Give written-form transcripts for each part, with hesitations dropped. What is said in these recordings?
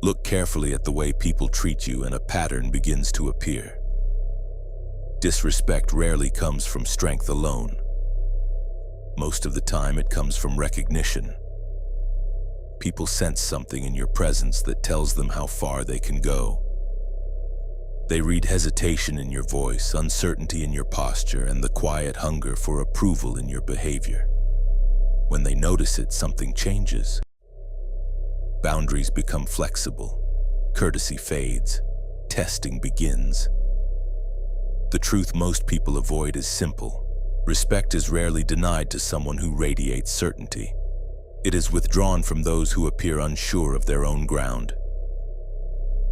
Look carefully at the way people treat you and a pattern begins to appear. Disrespect rarely comes from strength alone. Most of the time it comes from recognition. People sense something in your presence that tells them how far they can go. They read hesitation in your voice, uncertainty in your posture, and the quiet hunger for approval in your behavior. When they notice it, something changes. Boundaries become flexible. Courtesy fades. Testing begins. The truth most people avoid is simple. Respect is rarely denied to someone who radiates certainty. It is withdrawn from those who appear unsure of their own ground.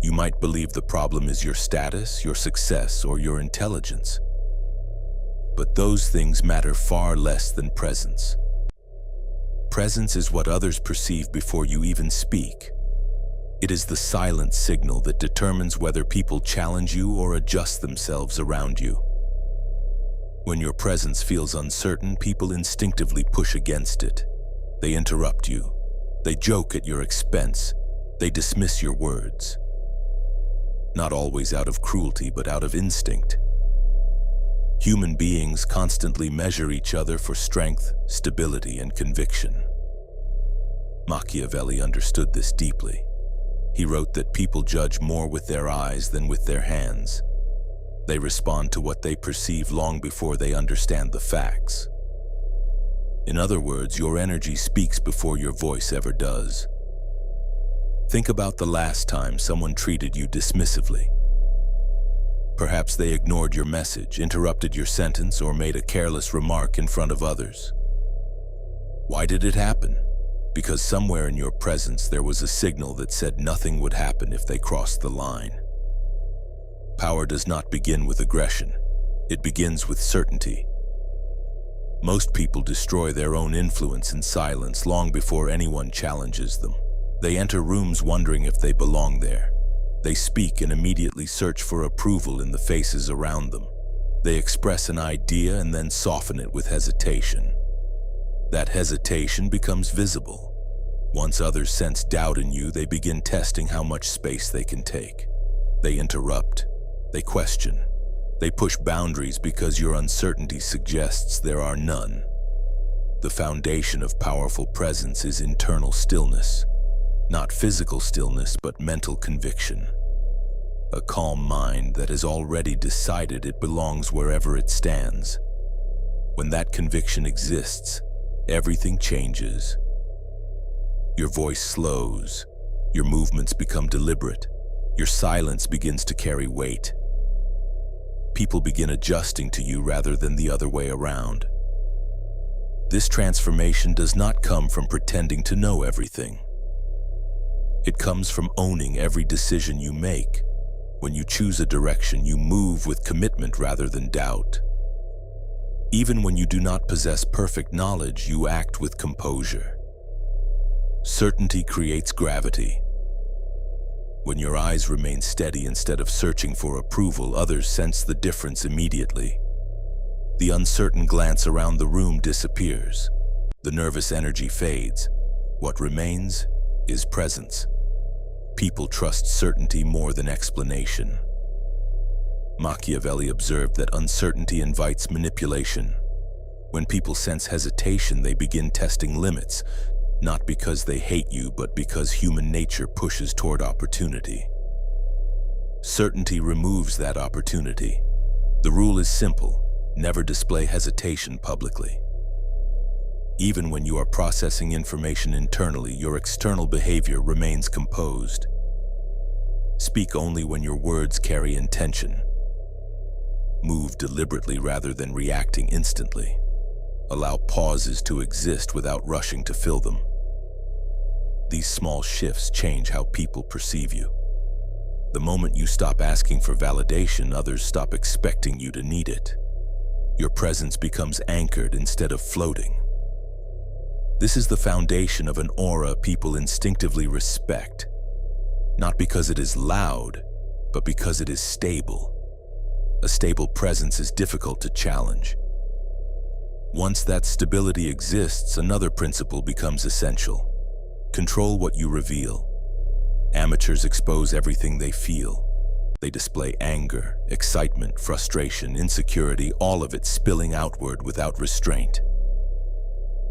You might believe the problem is your status, your success, or your intelligence. But those things matter far less than presence. Presence is what others perceive before you even speak. It is the silent signal that determines whether people challenge you or adjust themselves around you. When your presence feels uncertain, people instinctively push against it. They interrupt you. They joke at your expense. They dismiss your words. Not always out of cruelty, but out of instinct. Human beings constantly measure each other for strength, stability, and conviction. Machiavelli understood this deeply. He wrote that people judge more with their eyes than with their hands. They respond to what they perceive long before they understand the facts. In other words, your energy speaks before your voice ever does. Think about the last time someone treated you dismissively. Perhaps they ignored your message, interrupted your sentence, or made a careless remark in front of others. Why did it happen? Because somewhere in your presence there was a signal that said nothing would happen if they crossed the line. Power does not begin with aggression. It begins with certainty. Most people destroy their own influence in silence long before anyone challenges them. They enter rooms wondering if they belong there. They speak and immediately search for approval in the faces around them. They express an idea and then soften it with hesitation. That hesitation becomes visible. Once others sense doubt in you, they begin testing how much space they can take. They interrupt. They question. They push boundaries because your uncertainty suggests there are none. The foundation of powerful presence is internal stillness. Not physical stillness, but mental conviction. A calm mind that has already decided it belongs wherever it stands. When that conviction exists, everything changes. Your voice slows. Your movements become deliberate. Your silence begins to carry weight. People begin adjusting to you rather than the other way around. This transformation does not come from pretending to know everything. It comes from owning every decision you make. When you choose a direction, you move with commitment rather than doubt. Even when you do not possess perfect knowledge, you act with composure. Certainty creates gravity. When your eyes remain steady instead of searching for approval, others sense the difference immediately. The uncertain glance around the room disappears. The nervous energy fades. What remains is presence. People trust certainty more than explanation. Machiavelli observed that uncertainty invites manipulation. When people sense hesitation, they begin testing limits, not because they hate you, but because human nature pushes toward opportunity. Certainty removes that opportunity. The rule is simple: never display hesitation publicly. Even when you are processing information internally, your external behavior remains composed. Speak only when your words carry intention. Move deliberately rather than reacting instantly. Allow pauses to exist without rushing to fill them. These small shifts change how people perceive you. The moment you stop asking for validation, others stop expecting you to need it. Your presence becomes anchored instead of floating. This is the foundation of an aura people instinctively respect, not because it is loud, but because it is stable. A stable presence is difficult to challenge. Once that stability exists, another principle becomes essential. Control what you reveal. Amateurs expose everything they feel. They display anger, excitement, frustration, insecurity, all of it spilling outward without restraint.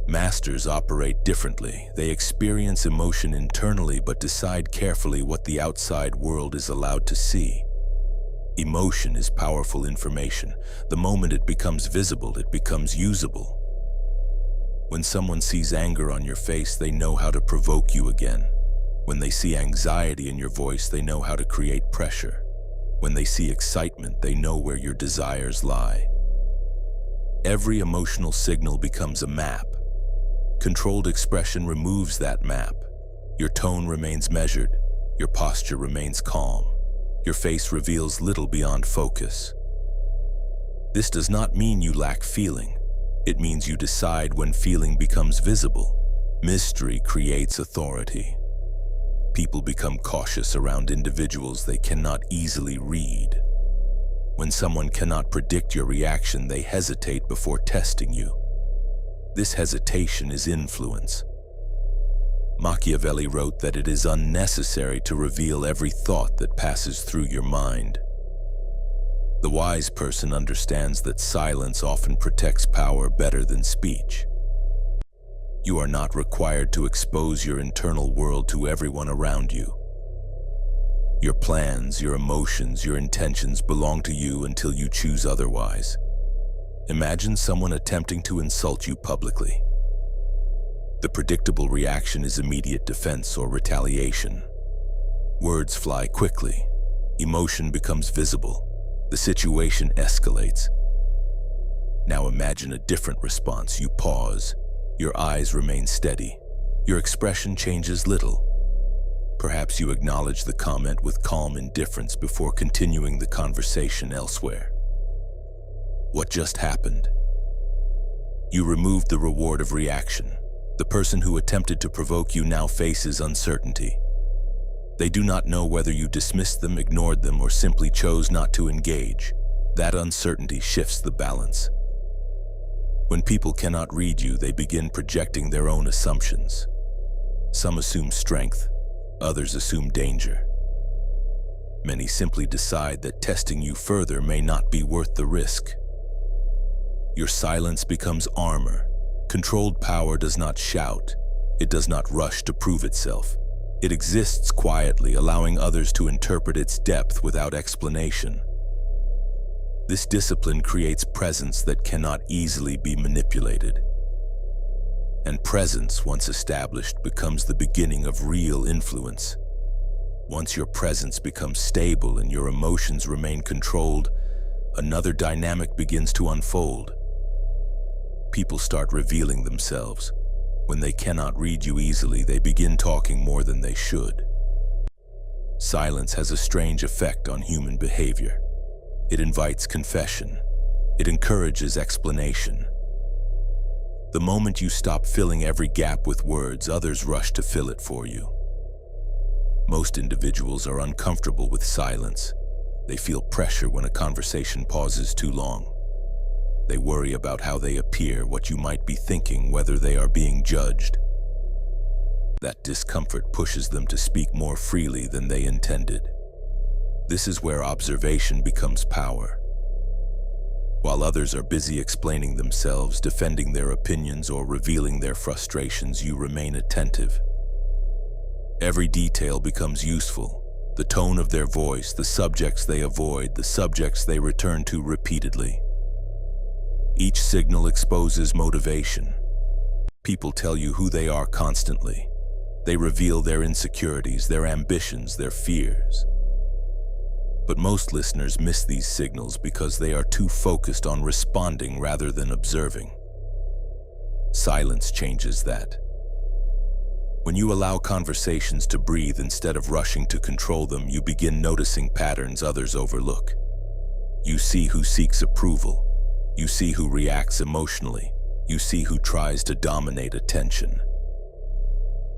Masters operate differently. They experience emotion internally but decide carefully what the outside world is allowed to see. Emotion is powerful information. The moment it becomes visible, it becomes usable. When someone sees anger on your face, they know how to provoke you again. When they see anxiety in your voice, they know how to create pressure. When they see excitement, they know where your desires lie. Every emotional signal becomes a map. Controlled expression removes that map. Your tone remains measured. Your posture remains calm. Your face reveals little beyond focus. This does not mean you lack feeling. It means you decide when feeling becomes visible. Mystery creates authority. People become cautious around individuals they cannot easily read. When someone cannot predict your reaction, they hesitate before testing you. This hesitation is influence. Machiavelli wrote that it is unnecessary to reveal every thought that passes through your mind. The wise person understands that silence often protects power better than speech. You are not required to expose your internal world to everyone around you. Your plans, your emotions, your intentions belong to you until you choose otherwise. Imagine someone attempting to insult you publicly. The predictable reaction is immediate defense or retaliation. Words fly quickly. Emotion becomes visible. The situation escalates. Now imagine a different response. You pause. Your eyes remain steady. Your expression changes little. Perhaps you acknowledge the comment with calm indifference before continuing the conversation elsewhere. What just happened? You removed the reward of reaction. The person who attempted to provoke you now faces uncertainty. They do not know whether you dismissed them, ignored them, or simply chose not to engage. That uncertainty shifts the balance. When people cannot read you, they begin projecting their own assumptions. Some assume strength, others assume danger. Many simply decide that testing you further may not be worth the risk. Your silence becomes armor. Controlled power does not shout. It does not rush to prove itself. It exists quietly, allowing others to interpret its depth without explanation. This discipline creates presence that cannot easily be manipulated. And presence, once established, becomes the beginning of real influence. Once your presence becomes stable and your emotions remain controlled, another dynamic begins to unfold. People start revealing themselves. When they cannot read you easily, they begin talking more than they should. Silence has a strange effect on human behavior. It invites confession. It encourages explanation. The moment you stop filling every gap with words, others rush to fill it for you. Most individuals are uncomfortable with silence. They feel pressure when a conversation pauses too long. They worry about how they appear, what you might be thinking, whether they are being judged. That discomfort pushes them to speak more freely than they intended. This is where observation becomes power. While others are busy explaining themselves, defending their opinions, or revealing their frustrations, you remain attentive. Every detail becomes useful. The tone of their voice, the subjects they avoid, the subjects they return to repeatedly. Each signal exposes motivation. People tell you who they are constantly. They reveal their insecurities, their ambitions, their fears. But most listeners miss these signals because they are too focused on responding rather than observing. Silence changes that. When you allow conversations to breathe instead of rushing to control them, you begin noticing patterns others overlook. You see who seeks approval. You see who reacts emotionally. You see who tries to dominate attention.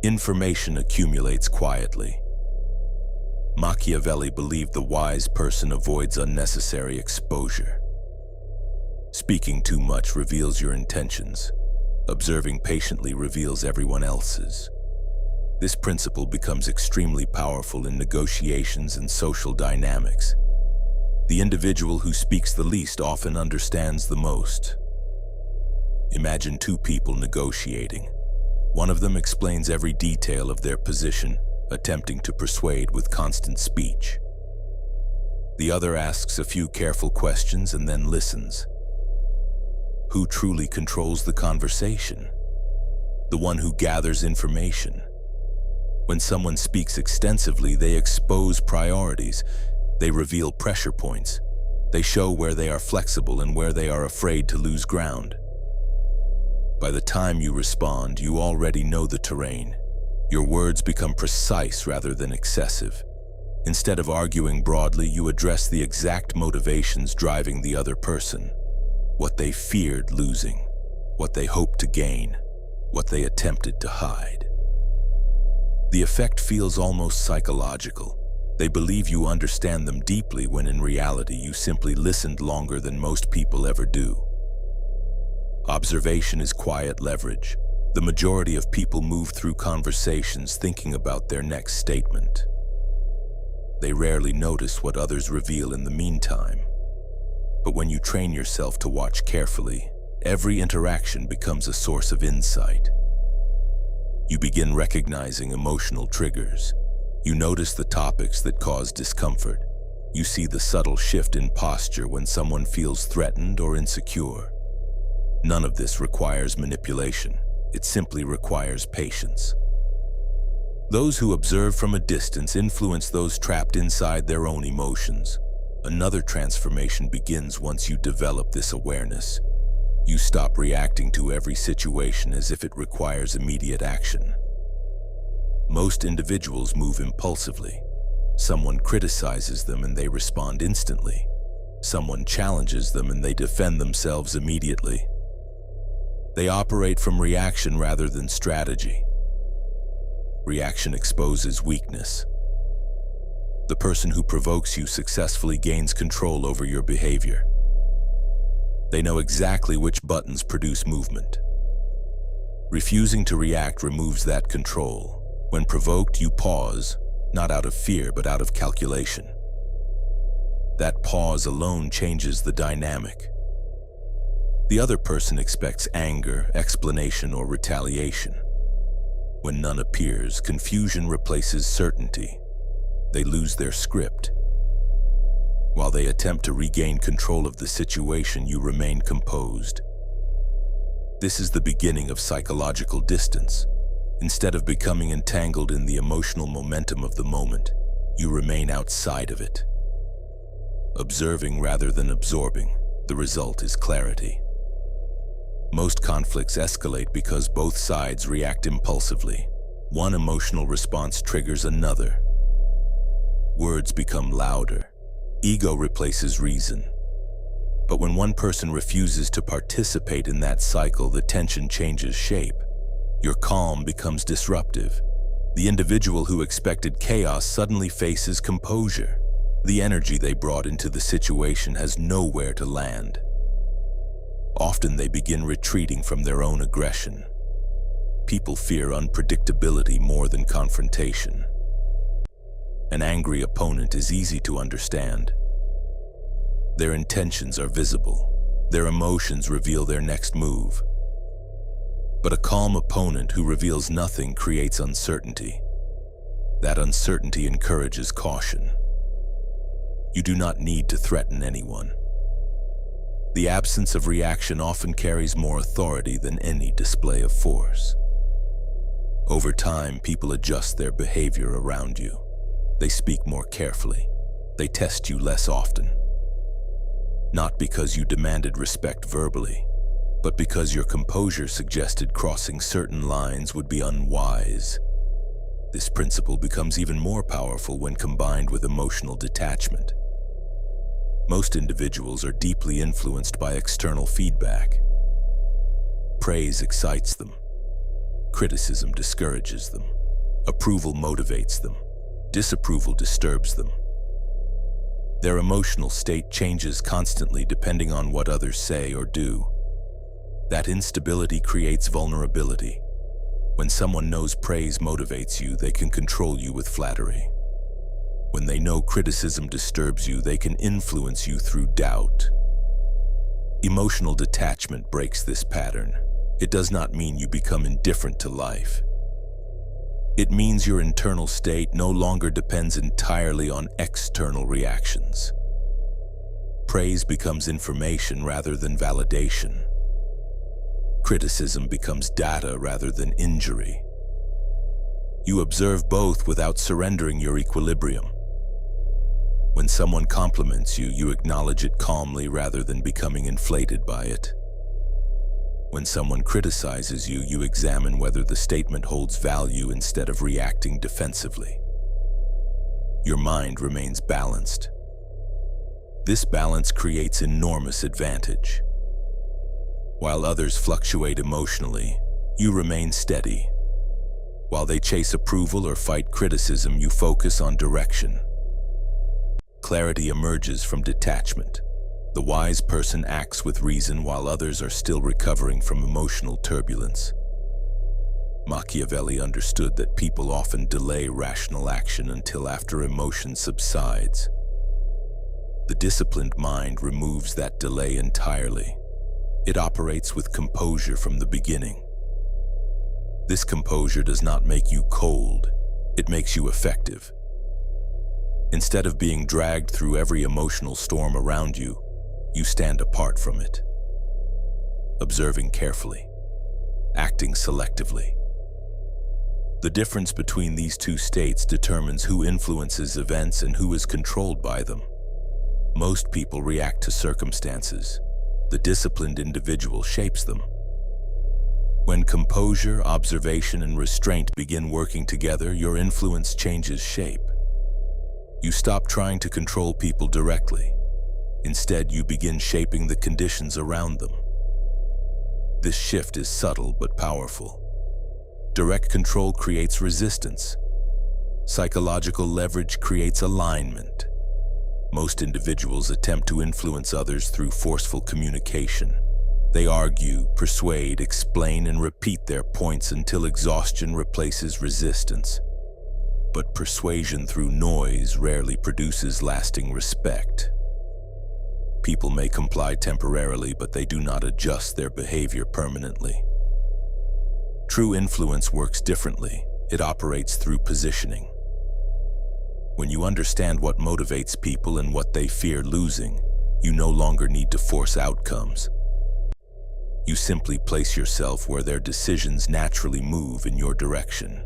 Information accumulates quietly. Machiavelli believed the wise person avoids unnecessary exposure. Speaking too much reveals your intentions. Observing patiently reveals everyone else's. This principle becomes extremely powerful in negotiations and social dynamics. The individual who speaks the least often understands the most. Imagine two people negotiating. One of them explains every detail of their position, attempting to persuade with constant speech. The other asks a few careful questions and then listens. Who truly controls the conversation? The one who gathers information. When someone speaks extensively, they expose priorities. They reveal pressure points. They show where they are flexible and where they are afraid to lose ground. By the time you respond, you already know the terrain. Your words become precise rather than excessive. Instead of arguing broadly, you address the exact motivations driving the other person. What they feared losing, what they hoped to gain, what they attempted to hide. The effect feels almost psychological. They believe you understand them deeply when in reality you simply listened longer than most people ever do. Observation is quiet leverage. The majority of people move through conversations thinking about their next statement. They rarely notice what others reveal in the meantime. But when you train yourself to watch carefully, every interaction becomes a source of insight. You begin recognizing emotional triggers. You notice the topics that cause discomfort. You see the subtle shift in posture when someone feels threatened or insecure. None of this requires manipulation. It simply requires patience. Those who observe from a distance influence those trapped inside their own emotions. Another transformation begins once you develop this awareness. You stop reacting to every situation as if it requires immediate action. Most individuals move impulsively. Someone criticizes them and they respond instantly. Someone challenges them and they defend themselves immediately. They operate from reaction rather than strategy. Reaction exposes weakness. The person who provokes you successfully gains control over your behavior. They know exactly which buttons produce movement. Refusing to react removes that control. When provoked, you pause, not out of fear, but out of calculation. That pause alone changes the dynamic. The other person expects anger, explanation, or retaliation. When none appears, confusion replaces certainty. They lose their script. While they attempt to regain control of the situation, you remain composed. This is the beginning of psychological distance. Instead of becoming entangled in the emotional momentum of the moment, you remain outside of it. Observing rather than absorbing, the result is clarity. Most conflicts escalate because both sides react impulsively. One emotional response triggers another. Words become louder. Ego replaces reason. But when one person refuses to participate in that cycle, the tension changes shape. Your calm becomes disruptive. The individual who expected chaos suddenly faces composure. The energy they brought into the situation has nowhere to land. Often they begin retreating from their own aggression. People fear unpredictability more than confrontation. An angry opponent is easy to understand. Their intentions are visible. Their emotions reveal their next move. But a calm opponent who reveals nothing creates uncertainty. That uncertainty encourages caution. You do not need to threaten anyone. The absence of reaction often carries more authority than any display of force. Over time, people adjust their behavior around you. They speak more carefully. They test you less often. Not because you demanded respect verbally, but because your composure suggested crossing certain lines would be unwise. This principle becomes even more powerful when combined with emotional detachment. Most individuals are deeply influenced by external feedback. Praise excites them. Criticism discourages them. Approval motivates them. Disapproval disturbs them. Their emotional state changes constantly depending on what others say or do. That instability creates vulnerability. When someone knows praise motivates you, they can control you with flattery. When they know criticism disturbs you, they can influence you through doubt. Emotional detachment breaks this pattern. It does not mean you become indifferent to life. It means your internal state no longer depends entirely on external reactions. Praise becomes information rather than validation. Criticism becomes data rather than injury. You observe both without surrendering your equilibrium. When someone compliments you, you acknowledge it calmly rather than becoming inflated by it. When someone criticizes you, you examine whether the statement holds value instead of reacting defensively. Your mind remains balanced. This balance creates enormous advantage. While others fluctuate emotionally, you remain steady. While they chase approval or fight criticism, you focus on direction. Clarity emerges from detachment. The wise person acts with reason while others are still recovering from emotional turbulence. Machiavelli understood that people often delay rational action until after emotion subsides. The disciplined mind removes that delay entirely. It operates with composure from the beginning. This composure does not make you cold, it makes you effective. Instead of being dragged through every emotional storm around you, you stand apart from it, observing carefully, acting selectively. The difference between these two states determines who influences events and who is controlled by them. Most people react to circumstances. The disciplined individual shapes them. When composure, observation, and restraint begin working together, your influence changes shape. You stop trying to control people directly. Instead, you begin shaping the conditions around them. This shift is subtle but powerful. Direct control creates resistance. Psychological leverage creates alignment. Most individuals attempt to influence others through forceful communication. They argue, persuade, explain, and repeat their points until exhaustion replaces resistance. But persuasion through noise rarely produces lasting respect. People may comply temporarily, but they do not adjust their behavior permanently. True influence works differently. It operates through positioning. When you understand what motivates people and what they fear losing, you no longer need to force outcomes. You simply place yourself where their decisions naturally move in your direction.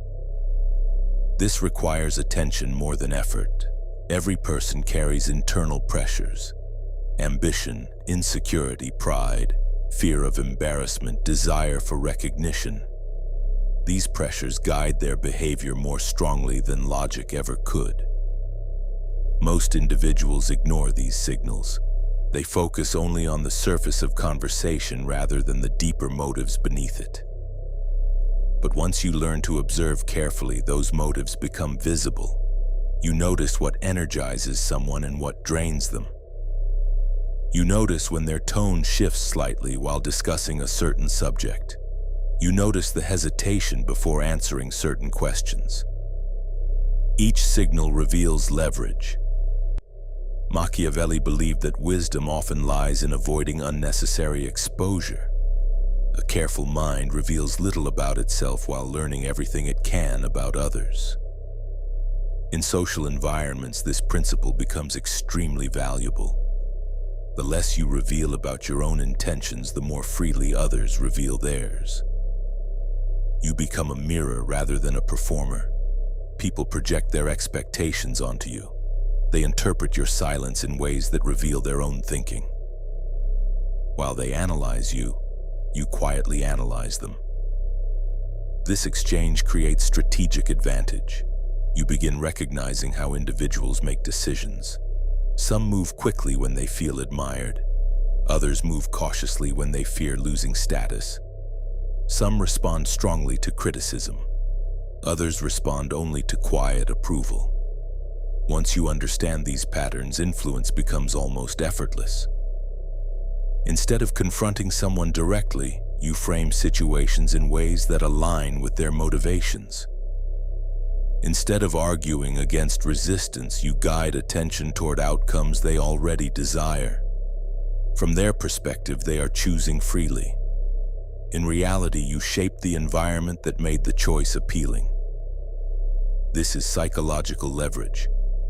This requires attention more than effort. Every person carries internal pressures: ambition, insecurity, pride, fear of embarrassment, desire for recognition. These pressures guide their behavior more strongly than logic ever could. Most individuals ignore these signals. They focus only on the surface of conversation rather than the deeper motives beneath it. But once you learn to observe carefully, those motives become visible. You notice what energizes someone and what drains them. You notice when their tone shifts slightly while discussing a certain subject. You notice the hesitation before answering certain questions. Each signal reveals leverage. Machiavelli believed that wisdom often lies in avoiding unnecessary exposure. A careful mind reveals little about itself while learning everything it can about others. In social environments, this principle becomes extremely valuable. The less you reveal about your own intentions, the more freely others reveal theirs. You become a mirror rather than a performer. People project their expectations onto you. They interpret your silence in ways that reveal their own thinking. While they analyze you, you quietly analyze them. This exchange creates strategic advantage. You begin recognizing how individuals make decisions. Some move quickly when they feel admired. Others move cautiously when they fear losing status. Some respond strongly to criticism. Others respond only to quiet approval. Once you understand these patterns, influence becomes almost effortless. Instead of confronting someone directly, you frame situations in ways that align with their motivations. Instead of arguing against resistance, you guide attention toward outcomes they already desire. From their perspective, they are choosing freely. In reality, you shape the environment that made the choice appealing. This is psychological leverage.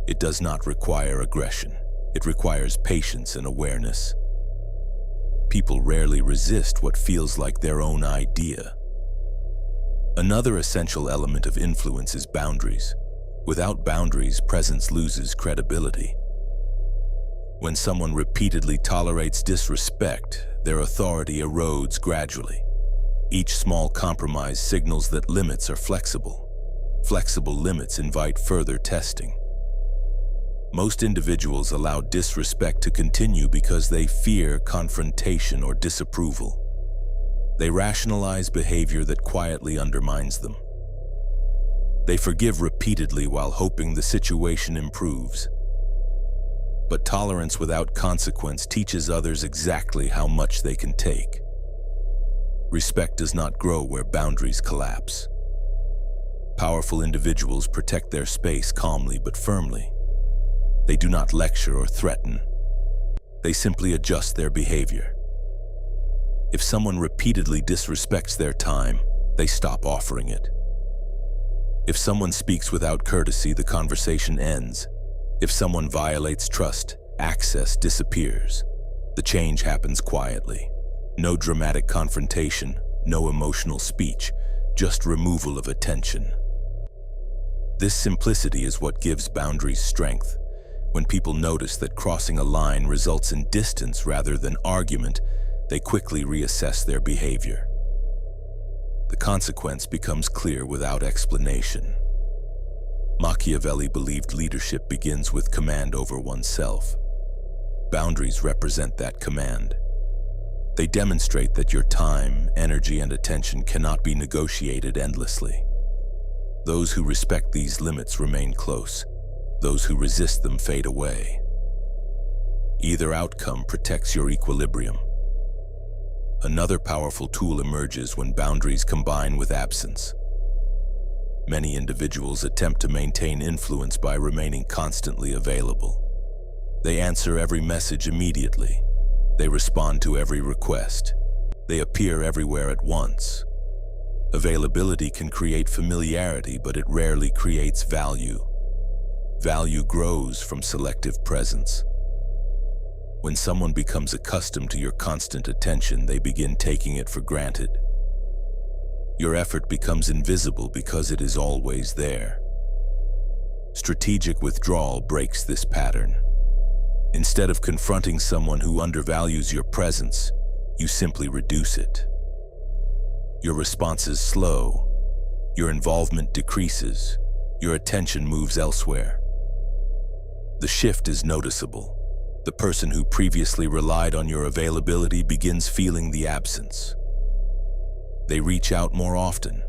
It does not require aggression. It requires patience and awareness. People rarely resist what feels like their own idea. Another essential element of influence is boundaries. Without boundaries, presence loses credibility. When someone repeatedly tolerates disrespect, their authority erodes gradually. Each small compromise signals that limits are flexible. Flexible limits invite further testing. Most individuals allow disrespect to continue because they fear confrontation or disapproval. They rationalize behavior that quietly undermines them. They forgive repeatedly while hoping the situation improves. But tolerance without consequence teaches others exactly how much they can take. Respect does not grow where boundaries collapse. Powerful individuals protect their space calmly but firmly. They do not lecture or threaten. They simply adjust their behavior. If someone repeatedly disrespects their time, they stop offering it. If someone speaks without courtesy, the conversation ends. If someone violates trust, access disappears. The change happens quietly. No dramatic confrontation, no emotional speech, just removal of attention. This simplicity is what gives boundaries strength. When people notice that crossing a line results in distance rather than argument, they quickly reassess their behavior. The consequence becomes clear without explanation. Machiavelli believed leadership begins with command over oneself. Boundaries represent that command. They demonstrate that your time, energy, and attention cannot be negotiated endlessly. Those who respect these limits remain close. Those who resist them fade away. Either outcome protects your equilibrium. Another powerful tool emerges when boundaries combine with absence. Many individuals attempt to maintain influence by remaining constantly available. They answer every message immediately. They respond to every request. They appear everywhere at once. Availability can create familiarity, but it rarely creates value. Value grows from selective presence. When someone becomes accustomed to your constant attention, they begin taking it for granted. Your effort becomes invisible because it is always there. Strategic withdrawal breaks this pattern. Instead of confronting someone who undervalues your presence, you simply reduce it. Your response is slow. Your involvement decreases. Your attention moves elsewhere. The shift is noticeable. The person who previously relied on your availability begins feeling the absence. They reach out more often.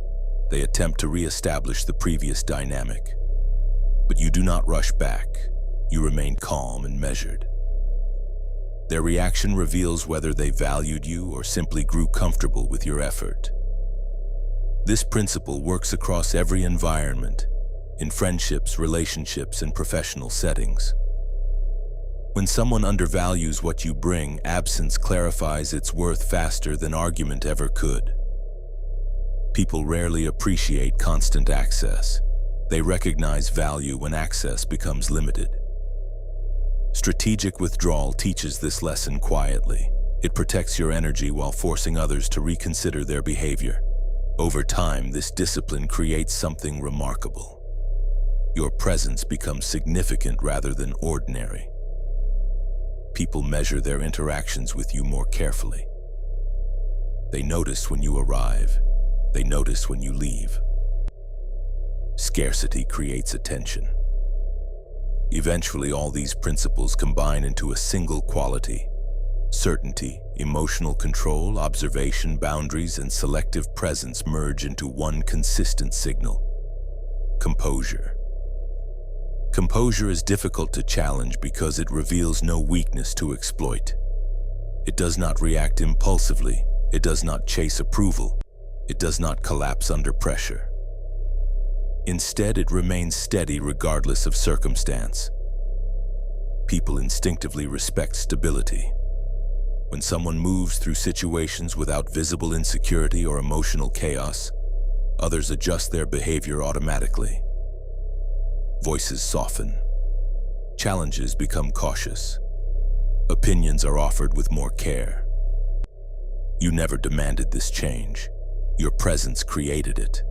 They attempt to re-establish the previous dynamic. But you do not rush back. You remain calm and measured. Their reaction reveals whether they valued you or simply grew comfortable with your effort. This principle works across every environment, in friendships, relationships, and professional settings. When someone undervalues what you bring, absence clarifies its worth faster than argument ever could. People rarely appreciate constant access. They recognize value when access becomes limited. Strategic withdrawal teaches this lesson quietly. It protects your energy while forcing others to reconsider their behavior. Over time, this discipline creates something remarkable. Your presence becomes significant rather than ordinary. People measure their interactions with you more carefully. They notice when you arrive. They notice when you leave. Scarcity creates attention. Eventually, all these principles combine into a single quality. Certainty, emotional control, observation, boundaries, and selective presence merge into one consistent signal. Composure. Composure is difficult to challenge because it reveals no weakness to exploit. It does not react impulsively. It does not chase approval. It does not collapse under pressure. Instead, it remains steady regardless of circumstance. People instinctively respect stability. When someone moves through situations without visible insecurity or emotional chaos, others adjust their behavior automatically. Voices soften. Challenges become cautious. Opinions are offered with more care. You never demanded this change. Your presence created it.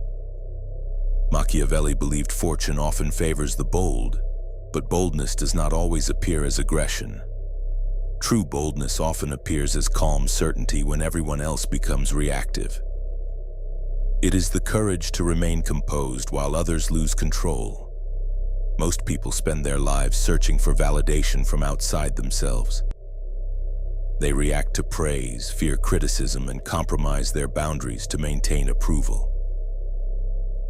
Machiavelli believed fortune often favors the bold, but boldness does not always appear as aggression. True boldness often appears as calm certainty when everyone else becomes reactive. It is the courage to remain composed while others lose control. Most people spend their lives searching for validation from outside themselves. They react to praise, fear criticism, and compromise their boundaries to maintain approval.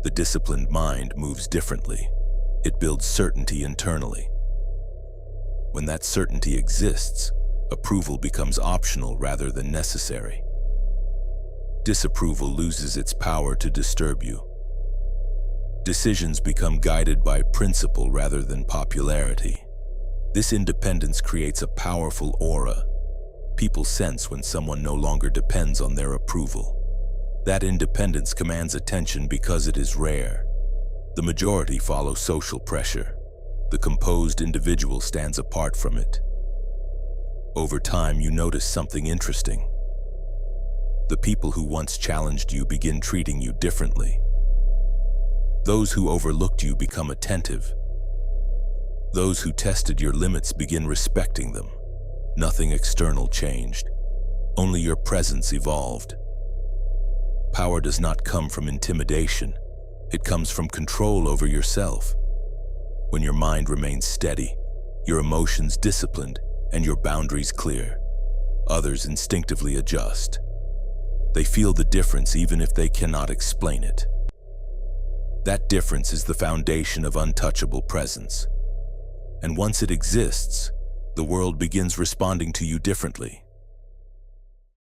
The disciplined mind moves differently. It builds certainty internally. When that certainty exists, approval becomes optional rather than necessary. Disapproval loses its power to disturb you. Decisions become guided by principle rather than popularity. This independence creates a powerful aura. People sense when someone no longer depends on their approval. That independence commands attention because it is rare. The majority follow social pressure. The composed individual stands apart from it. Over time, you notice something interesting. The people who once challenged you begin treating you differently. Those who overlooked you become attentive. Those who tested your limits begin respecting them. Nothing external changed. Only your presence evolved. Power does not come from intimidation. It comes from control over yourself. When your mind remains steady, your emotions disciplined, and your boundaries clear, others instinctively adjust. They feel the difference even if they cannot explain it. That difference is the foundation of untouchable presence. And once it exists, the world begins responding to you differently.